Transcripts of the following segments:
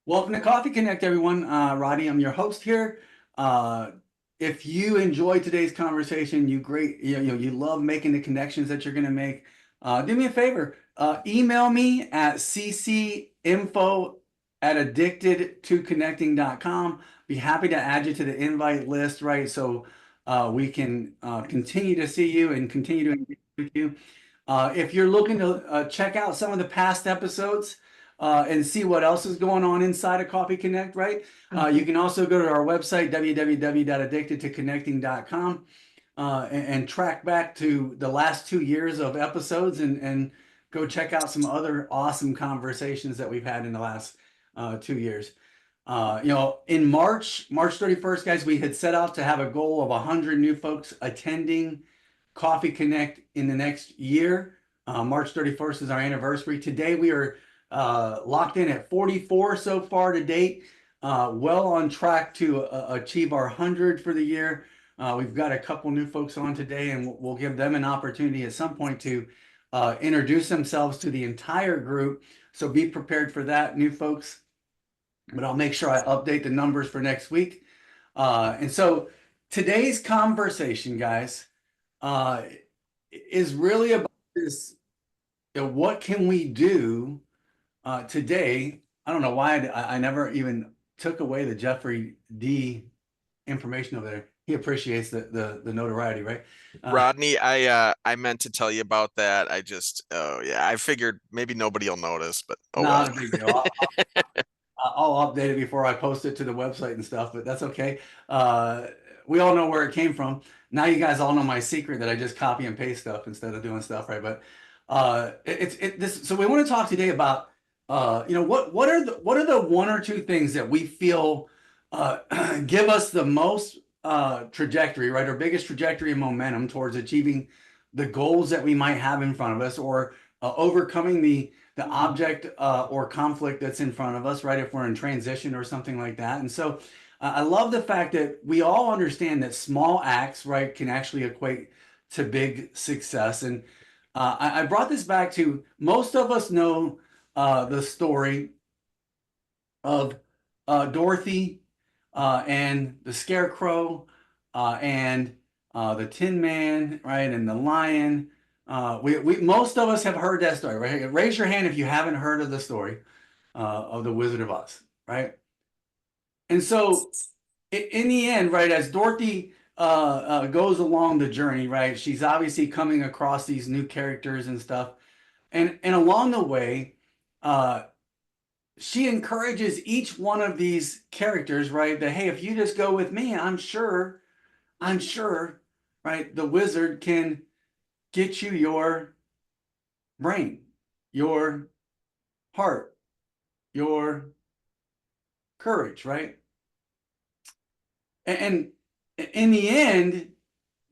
Welcome to Coffee Connect, everyone. Roddy, I'm your host here. Uh, if you enjoyed today's conversation, you love making the connections that you're going to make. Do me a favor, email me at ccinfo@addictedtoconnecting.com. Be happy to add you to the invite list, right? So we can continue to see you and continue to engage with you. If you're looking to check out some of the past episodes and see what else is going on inside of Coffee Connect, right? You can also go to our website, www.addictedtoconnecting.com, and track back to the last 2 years of episodes and go check out some other awesome conversations that we've had in the last 2 years. In March 31st, guys, we had set out to have a goal of 100 new folks attending Coffee Connect in the next year. March 31st is our anniversary. Today we are locked in at 44 so far to date. Well on track to achieve our 100 for the year. We've got a couple new folks on today, and we'll give them an opportunity at some point to introduce themselves to the entire group. So be prepared for that, new folks. But I'll make sure I update the numbers for next week. And so today's conversation, guys, uh, is really about this. What can we do today? I don't know why I never even took away the Jeffrey D information over there. He appreciates the notoriety, right? Rodney, I meant to tell you about that. Oh yeah, I figured maybe nobody will notice, but oh well. Not a big deal. I'll update it before I post it to the website and stuff, but that's okay. Uh, we all know where it came from. Now you guys all know my secret that I just copy and paste stuff instead of doing stuff, right? But this. So we want to talk today about what are the one or two things that we feel give us the most trajectory, right? Our biggest trajectory and momentum towards achieving the goals that we might have in front of us, or overcoming the object or conflict that's in front of us, right? If we're in transition or something like that. And so I love the fact that we all understand that small acts, right, can actually equate to big success. And I brought this back to most of us know the story of Dorothy and the Scarecrow and the Tin Man, right, and the lion. We most of us have heard that story, right? Raise your hand if you haven't heard of the story of the Wizard of Oz, right? And so, in the end, right, as Dorothy goes along the journey, right, she's obviously coming across these new characters and stuff, and along the way, uh, she encourages each one of these characters, right, that hey, if you just go with me, I'm sure, right, the wizard can get you your brain, your heart, your courage, right? And in the end,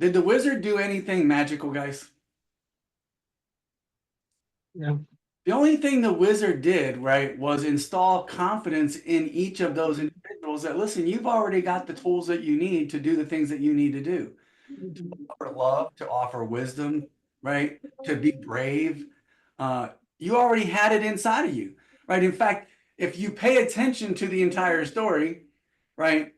did the wizard do anything magical, guys? Yeah. The only thing the wizard did, right, was install confidence in each of those individuals that, listen, you've already got the tools that you need to do the things that you need to do. To offer love, to offer wisdom, right? To be brave. You already had it inside of you, right? In fact, if you pay attention to the entire story, right?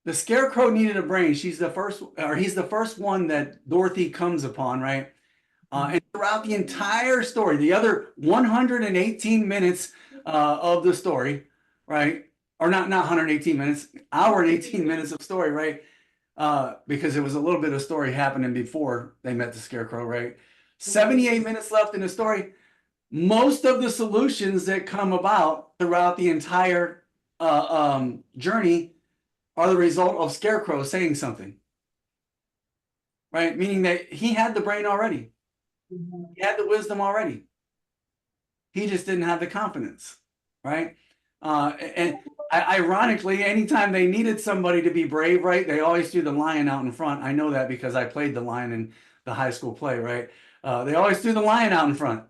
The Scarecrow needed a brain. He's the first one that Dorothy comes upon, right? And throughout the entire story, the other 118 minutes of the story, right? Or not 118 minutes, hour and 18 minutes of story, right? Because there was a little bit of story happening before they met the Scarecrow, right? 78 minutes left in the story. Most of the solutions that come about throughout the entire journey are the result of Scarecrow saying something, right? Meaning that he had the brain already. He had the wisdom already. He just didn't have the confidence, right? And ironically, anytime they needed somebody to be brave, right, they always threw the lion out in front. I know that because I played the lion in the high school play, right? They always threw the lion out in front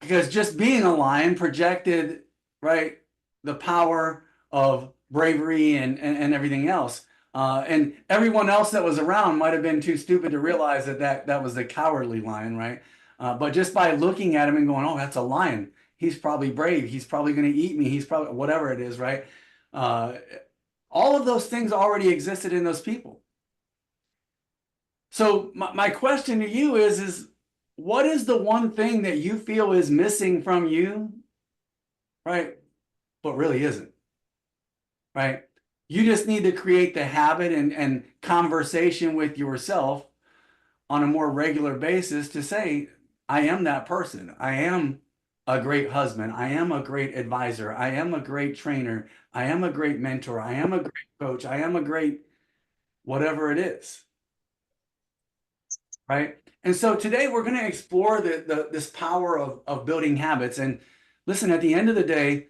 because just being a lion projected, right, the power of bravery and everything else. And everyone else that was around might have been too stupid to realize that was the cowardly lion, right? But just by looking at him and going, oh, that's a lion, He's probably brave. He's probably going to eat me. He's probably whatever it is, right? Uh, all of those things already existed in those people. So my question to you is what is the one thing that you feel is missing from you, right? But really isn't, right? You just need to create the habit and conversation with yourself on a more regular basis to say, I am that person. I am a great husband. I am a great advisor. I am a great trainer. I am a great mentor. I am a great coach. I am a great whatever it is. Right. And so today we're going to explore this power of building habits. And listen, at the end of the day,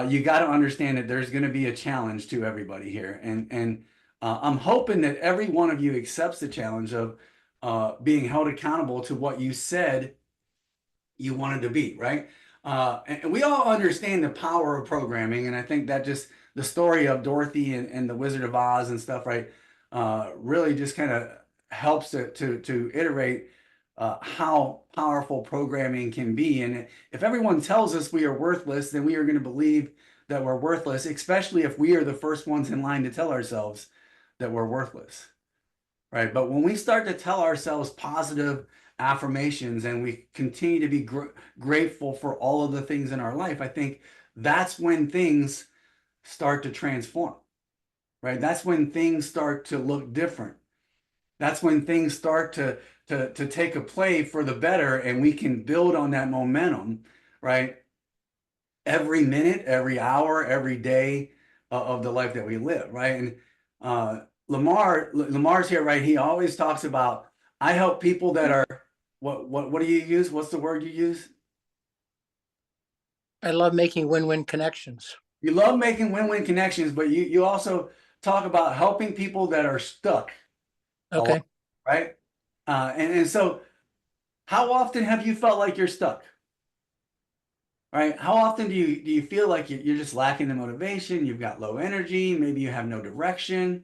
you got to understand that there's going to be a challenge to everybody here. And I'm hoping that every one of you accepts the challenge of being held accountable to what you said you wanted to be, right? And we all understand the power of programming. And I think that just the story of Dorothy and the Wizard of Oz and stuff, right? Really just kind of helps to iterate how powerful programming can be. And if everyone tells us we are worthless, then we are going to believe that we're worthless, especially if we are the first ones in line to tell ourselves that we're worthless, right? But when we start to tell ourselves positive affirmations and we continue to be grateful for all of the things in our life, I think that's when things start to transform, right? That's when things start to look different. That's when things start to take a play for the better, and we can build on that momentum, right? Every minute, every hour, every day of the life that we live, right? And Lamar's here, right? He always talks about, I help people that are what do you use? What's the word you use? I love making win-win connections. You love making win-win connections, but you also talk about helping people that are stuck a lot, Okay. right? And so how often have you felt like you're stuck? Right? How often do you feel like you're just lacking the motivation? You've got low energy, maybe you have no direction,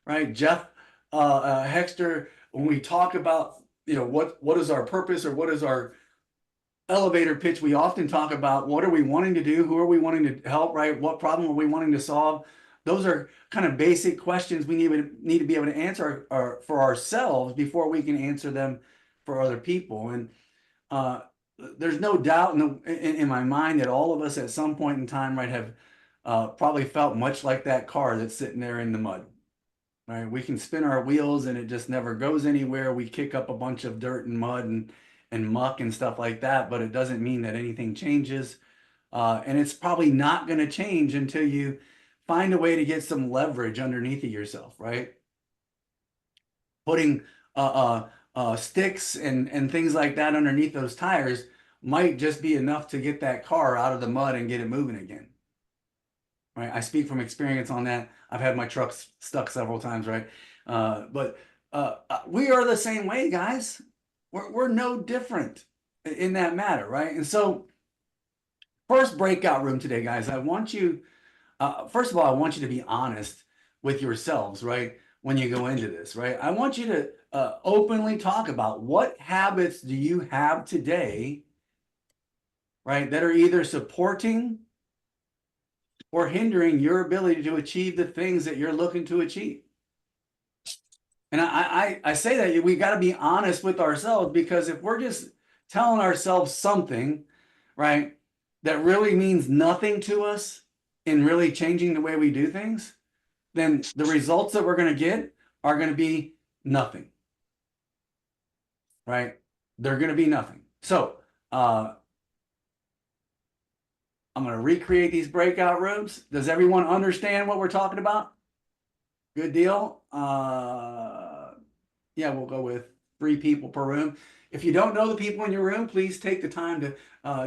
right? Jeff Hexter, when we talk about what is our purpose or what is our elevator pitch, we often talk about what are we wanting to do, who are we wanting to help, right? What problem are we wanting to solve? Those are kind of basic questions we need to be able to answer for ourselves before we can answer them for other people. And uh, there's no doubt in my mind that all of us at some point in time, right, have probably felt much like that car that's sitting there in the mud. Right? We can spin our wheels and it just never goes anywhere. We kick up a bunch of dirt and mud and muck and stuff like that, but it doesn't mean that anything changes. And it's probably not going to change until you find a way to get some leverage underneath of yourself, right? Putting sticks and things like that underneath those tires might just be enough to get that car out of the mud and get it moving again. Right? I speak from experience on that. I've had my trucks stuck several times, right? But we are the same way, guys. We're no different in that matter, right? And so, first breakout room today, guys. I want you, first of all, I want you to be honest with yourselves, right? When you go into this, right? I want you to openly talk about what habits do you have today, right, that are either supporting or hindering your ability to achieve the things that you're looking to achieve. And I say that we got to be honest with ourselves, because if we're just telling ourselves something, right, that really means nothing to us in really changing the way we do things, then the results that we're going to get are going to be nothing, right? They're going to be nothing. So I'm going to recreate these breakout rooms. Does everyone understand what we're talking about? Good deal. Yeah, we'll go with 3 people per room. If you don't know the people in your room, please take the time to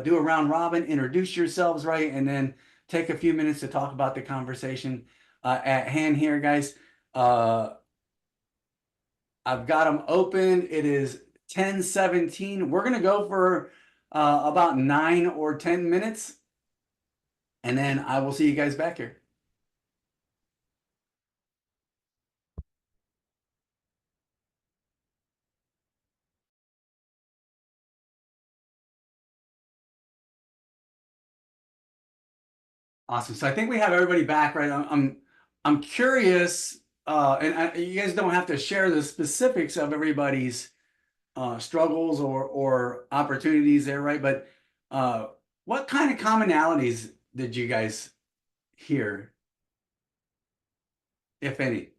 do a round robin, introduce yourselves, right? And then take a few minutes to talk about the conversation at hand here, guys. I've got them open. It is 10:17. We're going to go for about 9 or 10 minutes. And then I will see you guys back here. Awesome. So I think we have everybody back, right? I'm curious, you guys don't have to share the specifics of everybody's struggles or opportunities there, right? But what kind of commonalities did you guys hear, if any?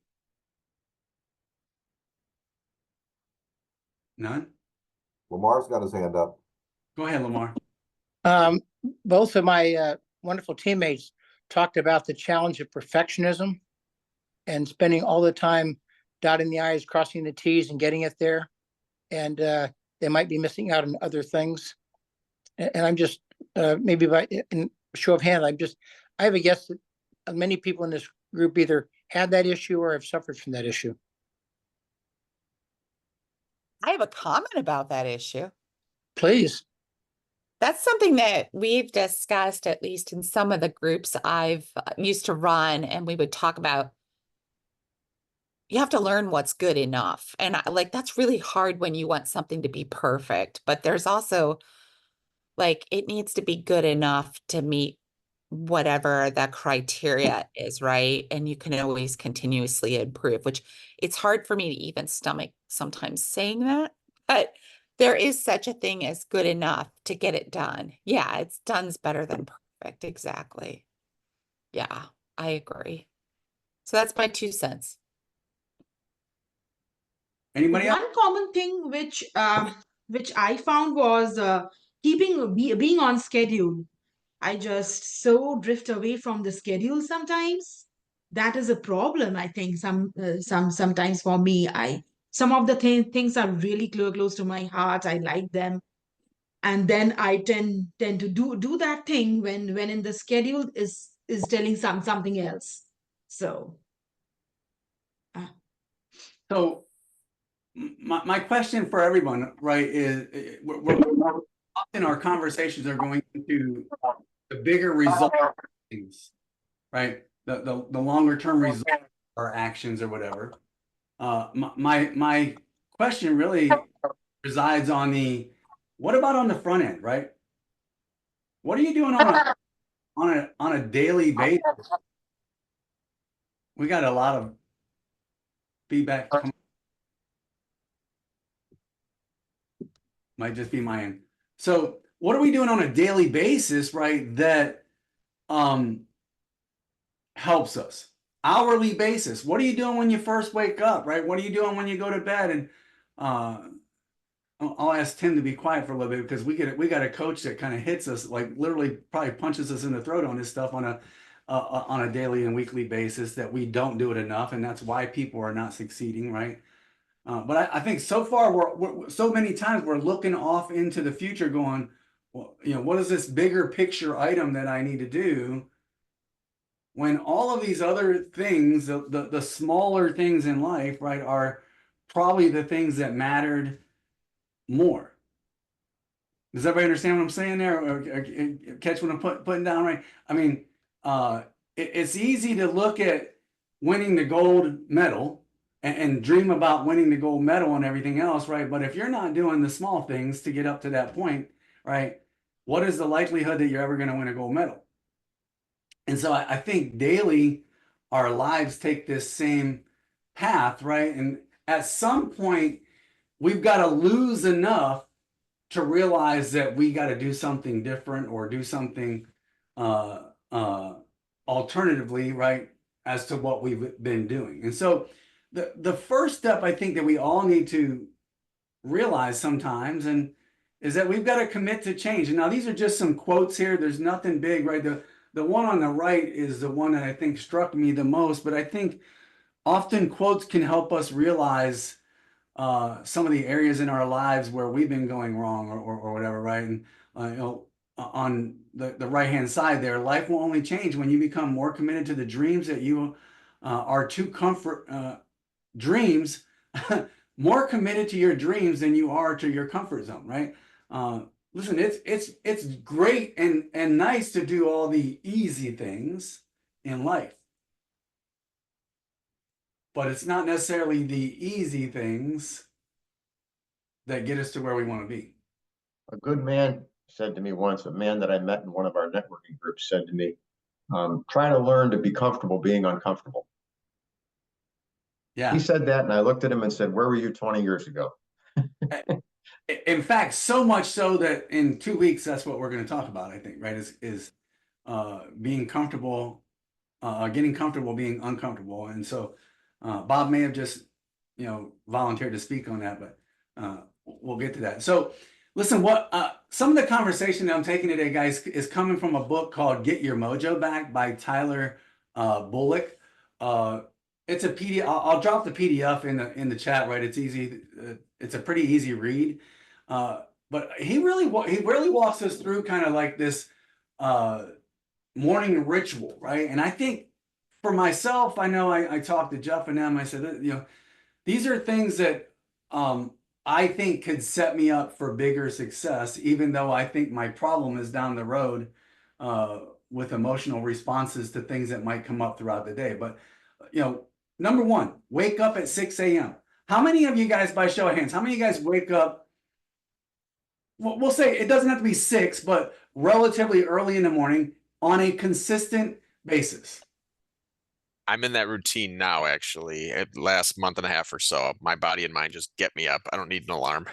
None? Lamar's got his hand up. Go ahead, Lamar. Both of my wonderful teammates talked about the challenge of perfectionism and spending all the time dotting the i's, crossing the t's, and getting it there. And they might be missing out on other things. And I'm just maybe by in show of hand, I have a guess that many people in this group either had that issue or have suffered from that issue. I have a comment about that issue. Please. That's something that we've discussed, at least in some of the groups I've used to run, and we would talk about. You have to learn what's good enough. And like, that's really hard when you want something to be perfect, but there's also like, it needs to be good enough to meet whatever the criteria is, right? And you can always continuously improve, which it's hard for me to even stomach sometimes saying that, but there is such a thing as good enough to get it done. Yeah, it's done's better than perfect. Exactly. Yeah, I agree. So that's my 2 cents. Anybody else? One common thing which I found was being on schedule. I just so drift away from the schedule sometimes. That is a problem. I think sometimes for me, some of the things are really close to my heart. I like them, and then I tend to do that thing when in the schedule is telling something else. So. So my question for everyone, right, is we're often our conversations are going into the bigger result things, right? The longer term result or actions or whatever. My question really resides on what about on the front end, right? What are you doing on a daily basis? We got a lot of feedback. Might just be my end. So what are we doing on a daily basis, right? That helps us. Hourly basis. What are you doing when you first wake up, right? What are you doing when you go to bed? And I'll ask Tim to be quiet for a little bit because we got a coach that kind of hits us, like literally probably punches us in the throat on this stuff on a daily and weekly basis, that we don't do it enough, and that's why people are not succeeding, right? But I think so far we're so many times we're looking off into the future going, well, what is this bigger picture item that I need to do, when all of these other things, the smaller things in life, right, are probably the things that mattered more. Does everybody understand what I'm saying there, or catch what I'm putting down, right? I mean, it's easy to look at winning the gold medal and dream about winning the gold medal and everything else, right? But if you're not doing the small things to get up to that point, right, what is the likelihood that you're ever going to win a gold medal? And so I think daily our lives take this same path, right? And at some point we've got to lose enough to realize that we got to do something different or do something alternatively, right, as to what we've been doing. And so the first step I think that we all need to realize sometimes is that we've got to commit to change. And now these are just some quotes here. There's nothing big, right? The one on the right is the one that I think struck me the most, but I think often quotes can help us realize some of the areas in our lives where we've been going wrong or whatever, right? And on the right-hand side there, life will only change when you become more committed to the dreams that you are to comfort dreams, more committed to your dreams than you are to your comfort zone, right? Listen, it's great and nice to do all the easy things in life, but it's not necessarily the easy things that get us to where we want to be. A good man said to me once, a man that I met in one of our networking groups said to me, trying to learn to be comfortable being uncomfortable. Yeah. He said that, and I looked at him and said, where were you 20 years ago? In fact, so much so that in 2 weeks, that's what we're going to talk about, I think, right? Is being comfortable, getting comfortable being uncomfortable. And so Bob may have just, volunteered to speak on that, but we'll get to that. So listen, what some of the conversation that I'm taking today, guys, is coming from a book called Get Your Mojo Back by Tyler Bullock. It's a PDF. I'll drop the PDF in the chat, right? It's easy. It's a pretty easy read. But he really walks us through kind of like this morning ritual, right? And I think for myself, I know I talked to Jeff and them. I said, these are things that I think could set me up for bigger success, even though I think my problem is down the road with emotional responses to things that might come up throughout the day. But, number one, wake up at 6 a.m. How many of you guys, by show of hands, how many of you guys wake up? We'll say it doesn't have to be 6, but relatively early in the morning on a consistent basis. I'm in that routine now, actually. Last month and a half or so, my body and mind just get me up. I don't need an alarm.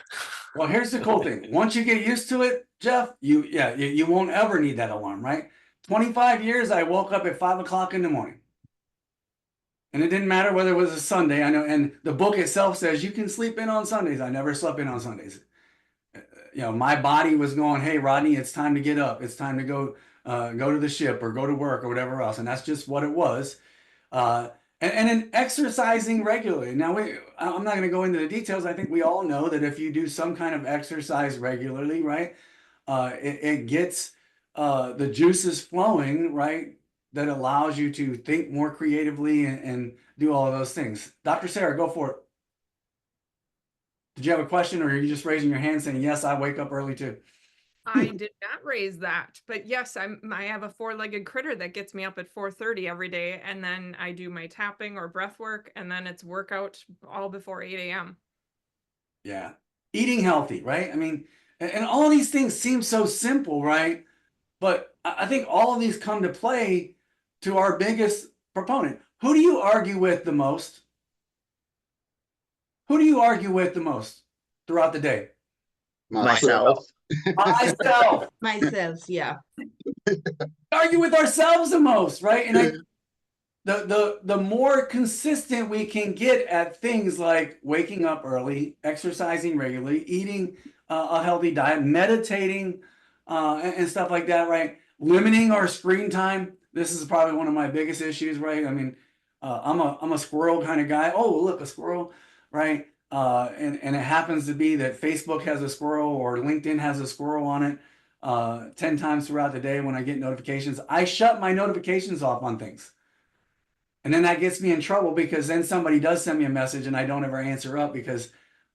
Well, here's the cool thing. Once you get used to it, Jeff, you won't ever need that alarm, right? 25 years, I woke up at 5 o'clock in the morning. And it didn't matter whether it was a Sunday. I know, and the book itself says you can sleep in on Sundays. I never slept in on Sundays. My body was going, hey, Rodney, it's time to get up. It's time to go to the ship or go to work or whatever else. And that's just what it was. And then exercising regularly. Now, I'm not going to go into the details. I think we all know that if you do some kind of exercise regularly, right, it gets the juices flowing, right, that allows you to think more creatively and do all of those things. Dr. Sarah, go for it. Did you have a question, or are you just raising your hand saying, yes, I wake up early too? I did not raise that, but yes, I have a 4-legged critter that gets me up at 4:30 every day, and then I do my tapping or breath work, and then it's workout all before 8 a.m. Yeah. Eating healthy, right? I mean, and all these things seem so simple, right? But I think all of these come to play to our biggest proponent. Who do you argue with the most? Who do you argue with the most throughout the day? Myself. Myself. Myself, yeah. Argue with ourselves the most, right? And the more consistent we can get at things like waking up early, exercising regularly, eating a healthy diet, meditating, and stuff like that, right? Limiting our screen time. This is probably one of my biggest issues, right? I mean, I'm a squirrel kind of guy. Oh, look, a squirrel, right? And it happens to be that Facebook has a squirrel or LinkedIn has a squirrel on it 10 times throughout the day when I get notifications. I shut my notifications off on things. And then that gets me in trouble because then somebody does send me a message and I don't ever answer up because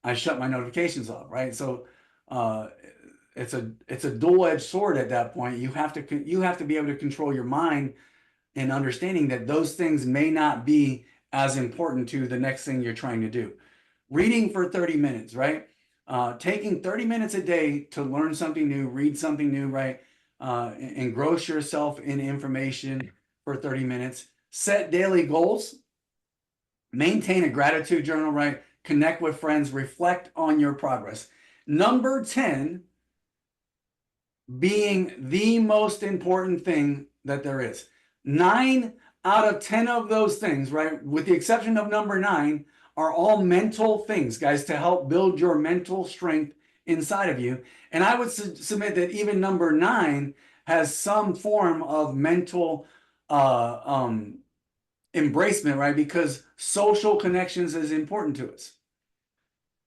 I shut my notifications off, right? So it's a dual-edged sword at that point. You have to be able to control your mind and understanding that those things may not be as important to the next thing you're trying to do. Reading for 30 minutes, right? Taking 30 minutes a day to learn something new, read something new, right? Engross yourself in information for 30 minutes. Set daily goals. Maintain a gratitude journal, right? Connect with friends. Reflect on your progress. Number 10 being the most important thing that there is. 9 out of 10 of those things, right? With the exception of number 9, are all mental things, guys, to help build your mental strength inside of you. And I would submit that even number 9 has some form of mental embracement, right? Because social connections is important to us,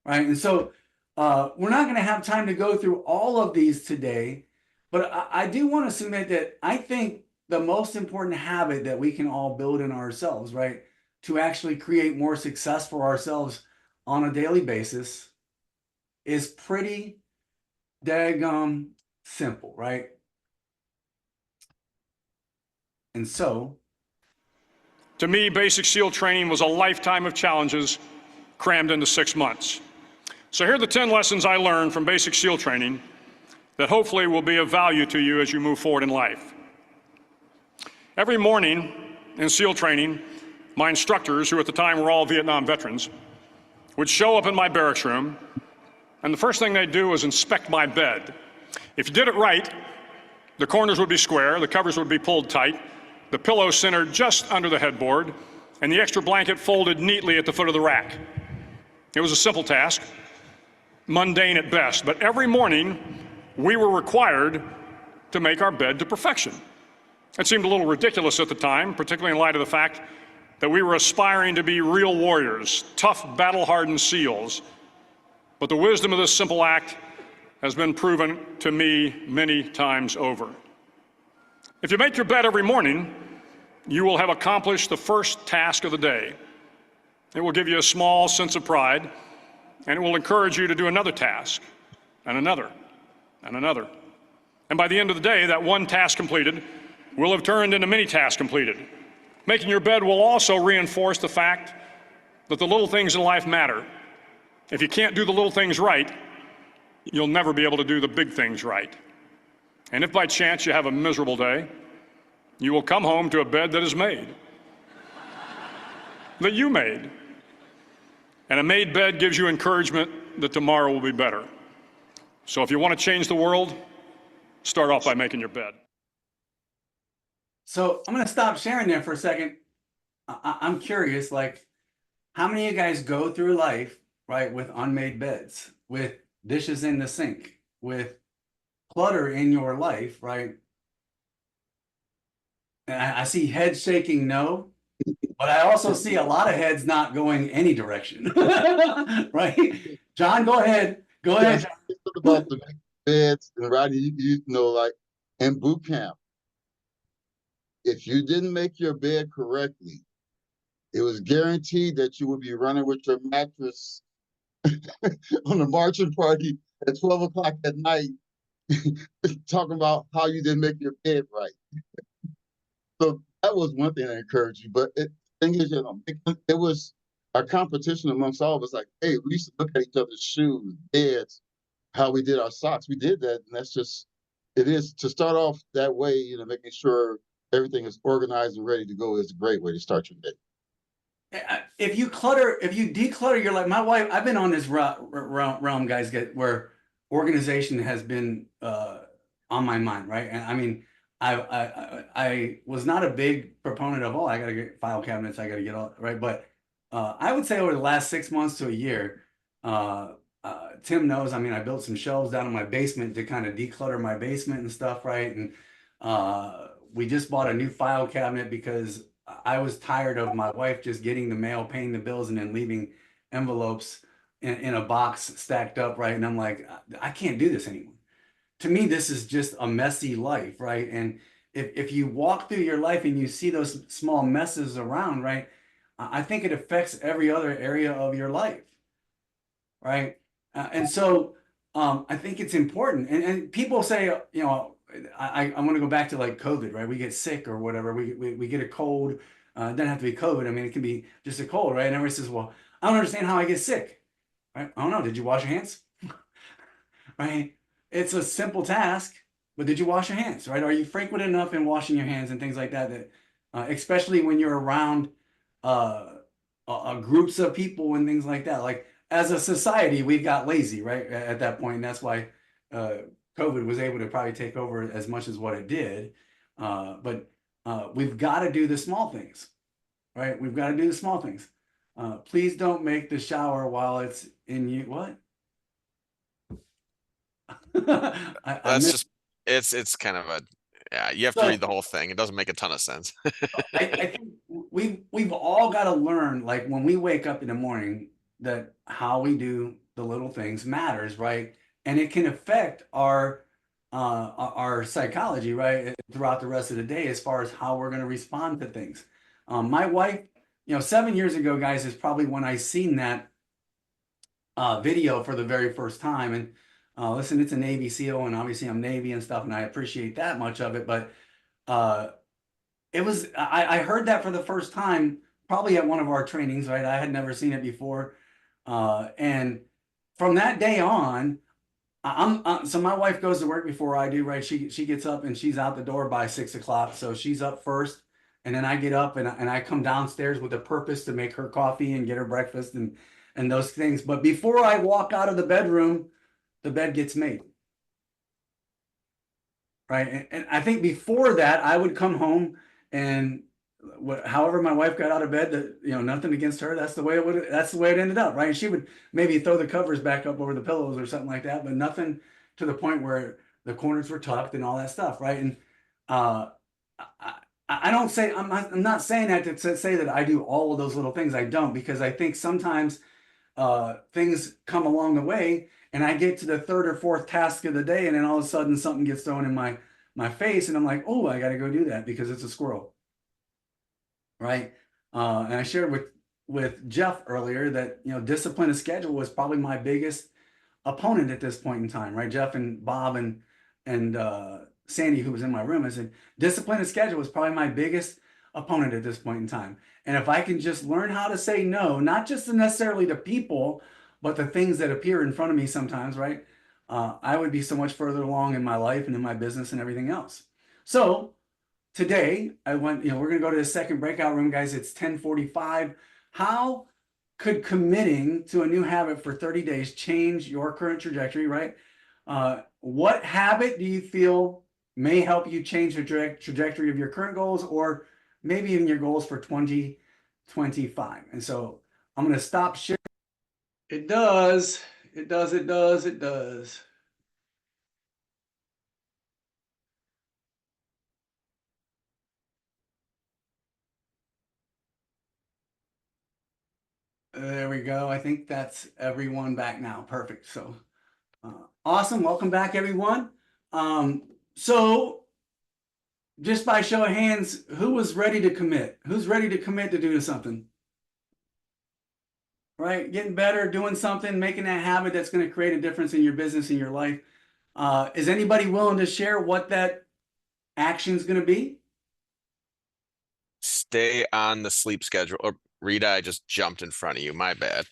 right? And so we're not going to have time to go through all of these today, but I do want to submit that I think the most important habit that we can all build in ourselves, right, to actually create more success for ourselves on a daily basis is pretty daggum simple, right? And so, to me, basic SEAL training was a lifetime of challenges crammed into 6 months. So here are the 10 lessons I learned from basic SEAL training that hopefully will be of value to you as you move forward in life. Every morning in SEAL training, my instructors, who at the time were all Vietnam veterans, would show up in my barracks room, and the first thing they'd do was inspect my bed. If you did it right, the corners would be square, the covers would be pulled tight, the pillow centered just under the headboard, and the extra blanket folded neatly at the foot of the rack. It was a simple task, mundane at best, but every morning we were required to make our bed to perfection. It seemed a little ridiculous at the time, particularly in light of the fact that we were aspiring to be real warriors, tough, battle-hardened SEALs. But the wisdom of this simple act has been proven to me many times over. If you make your bed every morning, you will have accomplished the first task of the day. It will give you a small sense of pride, and it will encourage you to do another task, and another, and another. And by the end of the day, that one task completed will have turned into many tasks completed. Making your bed will also reinforce the fact that the little things in life matter. If you can't do the little things right, you'll never be able to do the big things right. And if by chance you have a miserable day, you will come home to a bed that is made, that you made. And a made bed gives you encouragement that tomorrow will be better. So if you want to change the world, start off by making your bed. So I'm going to stop sharing there for a second. I'm curious, like, how many of you guys go through life, right, with unmade beds, with dishes in the sink, with clutter in your life, right? And I see heads shaking no, but I also see a lot of heads not going any direction, right? John, go ahead. Go ahead. John. About the beds, and Rodney, you know, like in boot camp, if you didn't make your bed correctly, it was guaranteed that you would be running with your mattress on the marching party at 12 o'clock at night, talking about how you didn't make your bed right. So that was one thing that encouraged you. But the thing is, you know, it was our competition amongst all of us. Like, hey, we used to look at each other's shoes, beds, how we did our socks. We did that, and that's just, it is to start off that way, you know, making sure everything is organized and ready to go is a great way to start your day. If you declutter your life, my wife, I've been on this realm, guys, where organization has been on my mind, right? And I mean, I was not a big proponent of, I got to get file cabinets, I got to get all right. But I would say over the last 6 months to a year, Tim knows, I mean, I built some shelves down in my basement to kind of declutter my basement and stuff, right? And we just bought a new file cabinet because I was tired of my wife just getting the mail, paying the bills, and then leaving envelopes in a box stacked up, right? And I'm like, I can't do this anymore. To me, this is just a messy life, right? And if you walk through your life and you see those small messes around, right? I think it affects every other area of your life, right? And so I think it's important. And people say, you know, I want to go back to like COVID, right? We get sick or whatever. We get a cold. It doesn't have to be COVID. I mean, it can be just a cold, right? And everybody says, well, I don't understand how I get sick, right? I don't know. Did you wash your hands? Right? It's a simple task, but did you wash your hands, right? Are you frequent enough in washing your hands and things like that? That especially when you're around groups of people and things like that. Like as a society, we got lazy, right? At that point, and that's why COVID was able to probably take over as much as what it did. But we've got to do the small things, right? We've got to do the small things. Please don't make the shower while it's in you. What? That's just, it's kind of a, yeah, you have to read the whole thing. It doesn't make a ton of sense. I think we've all got to learn, like when we wake up in the morning, that how we do the little things matters, right? And it can affect our psychology, right, throughout the rest of the day as far as how we're going to respond to things. My wife, you know, 7 years ago, guys, is probably when I seen that video for the very first time. And listen, it's a Navy SEAL, and obviously I'm Navy and stuff, and I appreciate that much of it. But it was, I heard that for the first time, probably at one of our trainings, right? I had never seen it before. And from that day on, So my wife goes to work before I do, right? She gets up and she's out the door by 6 o'clock. So she's up first, and then I get up and I come downstairs with a purpose to make her coffee and get her breakfast and those things. But before I walk out of the bedroom, the bed gets made. Right. And I think before that, I would come home and however my wife got out of bed, that, you know, nothing against her. That's the way it ended up. Right. She would maybe throw the covers back up over the pillows or something like that, but nothing to the point where the corners were tucked and all that stuff. Right. And I don't say, I'm not saying that to say that I do all of those little things. I don't, because I think sometimes things come along the way and I get to the third or fourth task of the day, and then all of a sudden something gets thrown in my face, and I'm like, oh, I got to go do that because it's a squirrel. Right. And I shared with Jeff earlier that, you know, discipline of schedule was probably my biggest opponent at this point in time. Right. Jeff and Bob and Sandy, who was in my room, I said, discipline of schedule was probably my biggest opponent at this point in time. And if I can just learn how to say no, not just necessarily to people, but the things that appear in front of me sometimes, right? I would be so much further along in my life and in my business and everything else. So today I went, you know, we're going to go to the second breakout room, guys. It's 10:45. How could committing to a new habit for 30 days change your current trajectory, right? What habit do you feel may help you change the trajectory of your current goals, or maybe even your goals for 2025? And so I'm going to stop sharing. It does. It does. It does. It does. There we go. I think that's everyone back now. Perfect. So awesome. Welcome back, everyone. So just by show of hands, who was ready to commit? Who's ready to commit to do something? Right? Getting better, doing something, making that habit that's going to create a difference in your business, in your life. Is anybody willing to share what that action is going to be? Stay on the sleep schedule. Or Rita, I just jumped in front of you. My bad.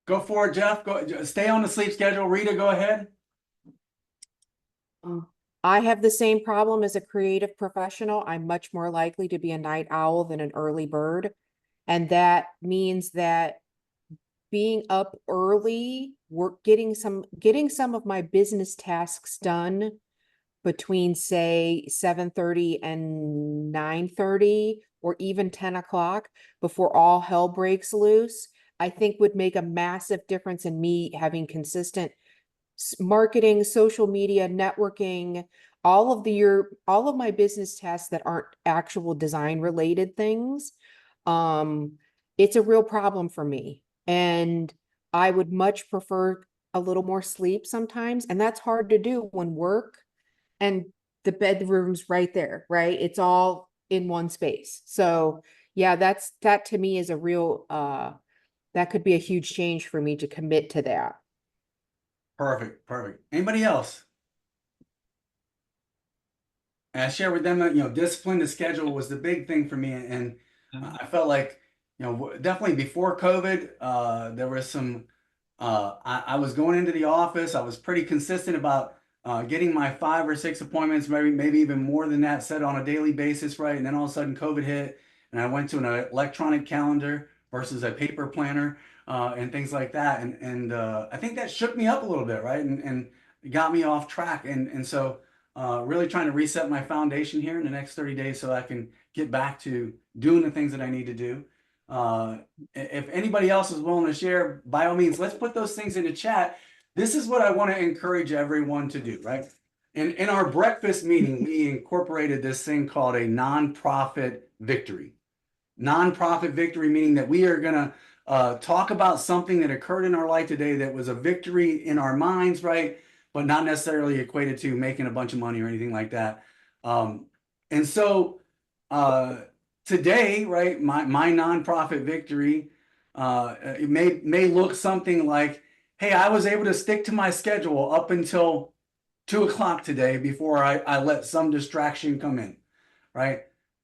Go for it, Jeff. Go stay on the sleep schedule. Rita, go ahead. I have the same problem as a creative professional. I'm much more likely to be a night owl than an early bird. And that means that being up early, getting some of my business tasks done between, say, 7:30 and 9:30, or even 10 o'clock before all hell breaks loose, I think would make a massive difference in me having consistent marketing, social media, networking, all of my business tasks that aren't actual design related things. It's a real problem for me, and I would much prefer a little more sleep sometimes. And that's hard to do when work and the bedroom's right there, right? It's all in one space. So yeah, that to me is a real, that could be a huge change for me to commit to that. Perfect. Perfect. Anybody else? And I share with them that, you know, discipline, the schedule was the big thing for me. And I felt like, you know, definitely before COVID, there was some, I was going into the office. I was pretty consistent about getting my 5 or 6 appointments, maybe even more than that, set on a daily basis, right? And then all of a sudden COVID hit, and I went to an electronic calendar versus a paper planner, and things like that. And I think that shook me up a little bit, right? And got me off track. And so really trying to reset my foundation here in the next 30 days so I can get back to doing the things that I need to do. If anybody else is willing to share, by all means, let's put those things in the chat. This is what I want to encourage everyone to do, right? In our breakfast meeting, we incorporated this thing called a nonprofit victory. Nonprofit victory, meaning that we are going to talk about something that occurred in our life today that was a victory in our minds, right? But not necessarily equated to making a bunch of money or anything like that. And so today, right, my nonprofit victory, it may look something like, hey, I was able to stick to my schedule up until 2 o'clock today before I let some distraction come in, right?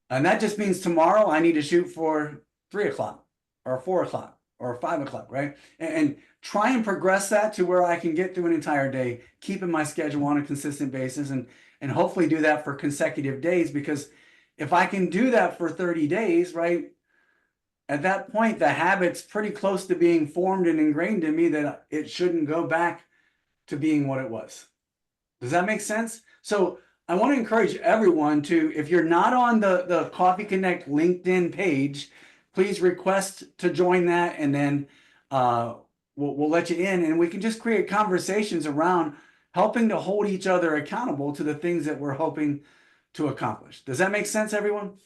And that just means tomorrow I need to shoot for 3 o'clock or 4 o'clock, or 5 o'clock, right? And try and progress that to where I can get through an entire day, keeping my schedule on a consistent basis, and hopefully do that for consecutive days. Because if I can do that for 30 days, right, at that point, the habit's pretty close to being formed and ingrained in me that it shouldn't go back to being what it was. Does that make sense? So I want to encourage everyone to, if you're not on the Coffee Connect LinkedIn page, please request to join that, and then we'll let you in, and we can just create conversations around helping to hold each other accountable to the things that we're hoping to accomplish. Does that make sense, everyone?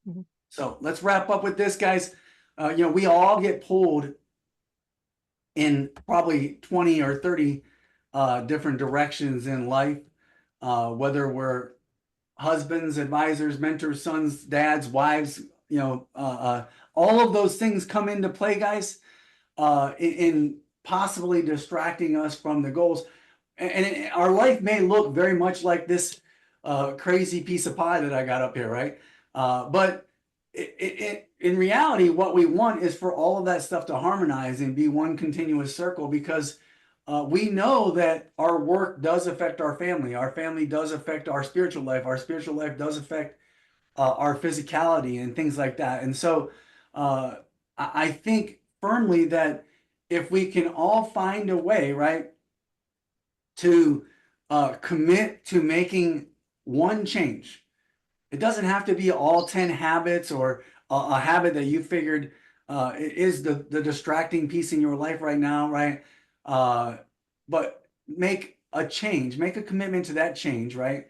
Mhm. So let's wrap up with this, guys. We all get pulled in probably 20 or 30 different directions in life, whether we're husbands, advisors, mentors, sons, dads, wives, all of those things come into play, guys, in possibly distracting us from the goals. And our life may look very much like this crazy piece of pie that I got up here, right? But in reality, what we want is for all of that stuff to harmonize and be one continuous circle, because we know that our work does affect our family does affect our spiritual life does affect our physicality and things like that. And so I think firmly that if we can all find a way, right, to commit to making one change. It doesn't have to be all 10 habits or a habit that you figured is the distracting piece in your life right now, right? But make a change, make a commitment to that change, right?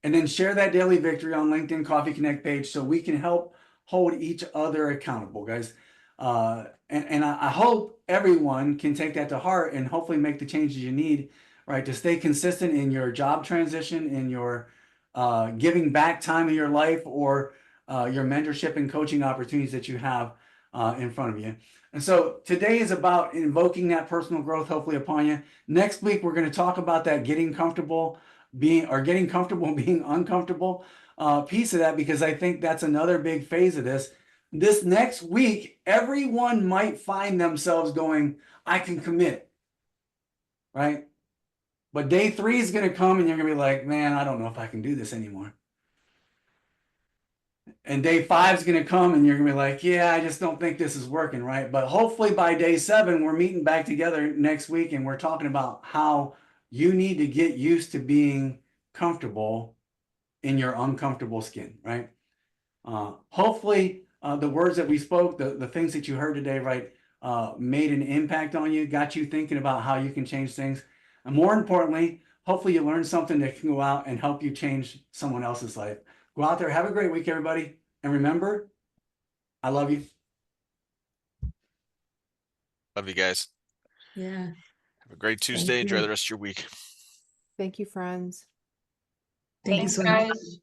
And then share that daily victory on LinkedIn Coffee Connect page so we can help hold each other accountable, guys. And I hope everyone can take that to heart and hopefully make the changes you need, right, to stay consistent in your job transition, in your giving back time of your life, or your mentorship and coaching opportunities that you have in front of you. And so today is about invoking that personal growth, hopefully upon you. Next week, we're going to talk about that getting comfortable being uncomfortable piece of that, because I think that's another big phase of this. This next week, everyone might find themselves going, I can commit, right? But day 3 is going to come and you're going to be like, man, I don't know if I can do this anymore. And day 5 is going to come and you're going to be like, yeah, I just don't think this is working, right? But hopefully by day 7, we're meeting back together next week and we're talking about how you need to get used to being comfortable in your uncomfortable skin, right? Hopefully the words that we spoke, the things that you heard today, right, made an impact on you, got you thinking about how you can change things. And more importantly, hopefully you learned something that can go out and help you change someone else's life. Go out there, have a great week, everybody. And remember, I love you. Love you guys. Yeah. Have a great Tuesday. you. Enjoy the rest of your week. Thank you, friends. Thank you Thanks, so guys. much.